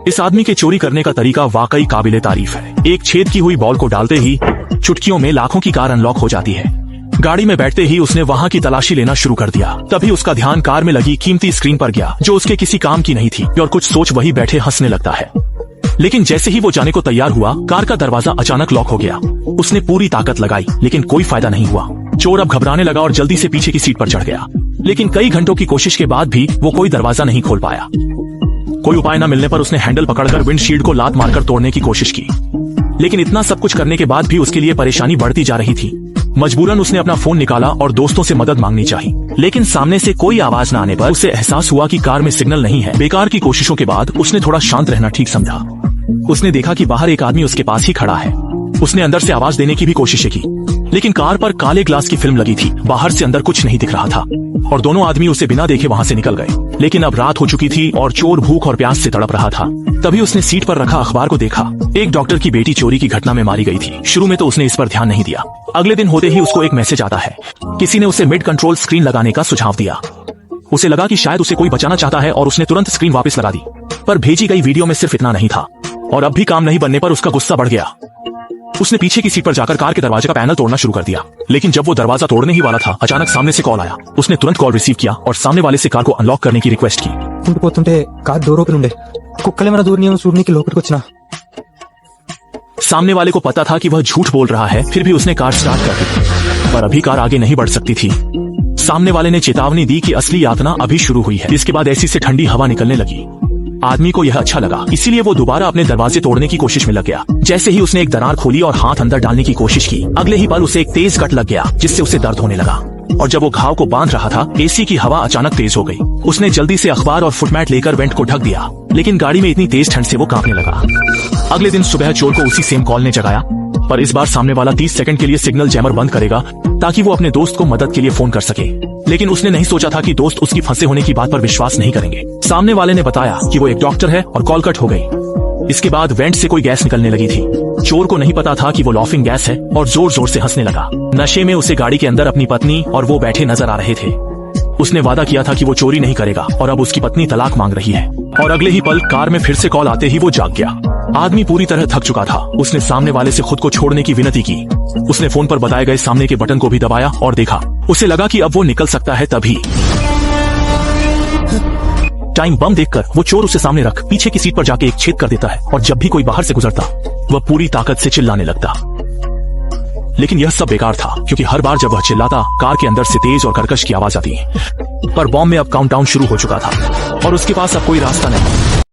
इस आदमी के चोरी करने का तरीका वाकई काबिले तारीफ है। एक छेद की हुई बॉल को डालते ही चुटकियों में लाखों की कार अनलॉक हो जाती है। गाड़ी में बैठते ही उसने वहां की तलाशी लेना शुरू कर दिया। तभी उसका ध्यान कार में लगी कीमती स्क्रीन पर गया, जो उसके किसी काम की नहीं थी, और कुछ सोच वही बैठे हंसने लगता है। लेकिन जैसे ही वो जाने को तैयार हुआ, कार का दरवाजा अचानक लॉक हो गया। उसने पूरी ताकत लगाई, लेकिन कोई फायदा नहीं हुआ। चोर अब घबराने लगा और जल्दी से पीछे की सीट पर चढ़ गया। लेकिन कई घंटों की कोशिश के बाद भी वो कोई दरवाजा नहीं खोल पाया। कोई उपाय न मिलने पर उसने हैंडल पकड़कर विंडशील्ड को लात मारकर तोड़ने की कोशिश की। लेकिन इतना सब कुछ करने के बाद भी उसके लिए परेशानी बढ़ती जा रही थी। मजबूरन उसने अपना फोन निकाला और दोस्तों से मदद मांगनी चाही। लेकिन सामने से कोई आवाज न आने पर उसे एहसास हुआ कि कार में सिग्नल नहीं है। बेकार की कोशिशों के बाद उसने थोड़ा शांत रहना ठीक समझा। उसने देखा कि बाहर एक आदमी उसके पास ही खड़ा है। उसने अंदर से आवाज देने की भी कोशिशें की, लेकिन कार पर काले ग्लास की फिल्म लगी थी। बाहर से अंदर कुछ नहीं दिख रहा था और दोनों आदमी उसे बिना देखे वहां से निकल गए। लेकिन अब रात हो चुकी थी और चोर भूख और प्यास से तड़प रहा था। तभी उसने सीट पर रखा अखबार को देखा। एक डॉक्टर की बेटी चोरी की घटना में मारी गई थी। शुरू में तो उसने इस पर ध्यान नहीं दिया। अगले दिन होते ही उसको एक मैसेज आता है। किसी ने उसे मिड कंट्रोल स्क्रीन लगाने का सुझाव दिया। उसे लगा कि शायद उसे कोई बचाना चाहता है और उसने तुरंत स्क्रीन वापस लगा दी। पर भेजी गई वीडियो में सिर्फ इतना नहीं था और अब भी काम नहीं बनने पर उसका गुस्सा बढ़ गया। उसने पीछे की सीट पर जाकर कार के दरवाजे का पैनल तोड़ना शुरू कर दिया। लेकिन जब वो दरवाजा तोड़ने ही वाला था, अचानक सामने से कॉल आया। उसने तुरंत कॉल रिसीव किया और सामने वाले से कार को अनलॉक करने की रिक्वेस्ट की। ఉండిపోతుంటే కార్ డోర్ ఓపెన్ ఉండే కుక్కలేమైనా దూరిని చూడడానికి లోపలికి వచ్చినా। सामने वाले को पता था कि वह झूठ बोल रहा है, फिर भी उसने कार स्टार्ट कर दी। पर अभी कार आगे नहीं बढ़ सकती थी। सामने वाले ने चेतावनी दी कि असली यातना अभी शुरू हुई है। इसके बाद ऐसी से ठंडी हवा निकलने लगी। आदमी को यह अच्छा लगा, इसीलिए वो दोबारा अपने दरवाजे तोड़ने की कोशिश में लग गया। जैसे ही उसने एक दरार खोली और हाथ अंदर डालने की कोशिश की, अगले ही पल उसे एक तेज कट लग गया, जिससे उसे दर्द होने लगा। और जब वो घाव को बांध रहा था, एसी की हवा अचानक तेज हो गई। उसने जल्दी से अखबार और फुटमैट लेकर वेंट को ढक दिया, लेकिन गाड़ी में इतनी तेज ठंड से वो कांपने लगा। अगले दिन सुबह चोर को उसी सेम कॉल ने जगाया, पर इस बार सामने वाला 30 सेकंड के लिए सिग्नल जैमर बंद करेगा ताकि वो अपने दोस्त को मदद के लिए फोन कर सके। लेकिन उसने नहीं सोचा था कि दोस्त उसकी फंसे होने की बात पर विश्वास नहीं करेंगे। सामने वाले ने बताया कि वो एक डॉक्टर है और कॉल कट हो गई। इसके बाद वेंट से कोई गैस निकलने लगी थी। चोर को नहीं पता था कि वो लॉफिंग गैस है और जोर जोर से हंसने लगा। नशे में उसे गाड़ी के अंदर अपनी पत्नी और वो बैठे नजर आ रहे थे। उसने वादा किया था कि वो चोरी नहीं करेगा और अब उसकी पत्नी तलाक मांग रही है। और अगले ही पल कार में फिर से कॉल आते ही वो जाग गया। आदमी पूरी तरह थक चुका था। उसने सामने वाले से खुद को छोड़ने की विनती की। उसने फोन पर बताए गए सामने के बटन को भी दबाया और देखा। उसे लगा कि अब वो निकल सकता है। तभी टाइम बम देखकर वो चोर उसे सामने रख पीछे की सीट पर जाके एक छेद कर देता है और जब भी कोई बाहर से गुजरता वह पूरी ताकत से चिल्लाने लगता। लेकिन यह सब बेकार था, क्योंकि हर बार जब वह चिल्लाता, कार के अंदर से तेज और कर्कश की आवाज आती। पर बॉम्ब में अब काउंटडाउन शुरू हो चुका था और उसके पास अब कोई रास्ता नहीं।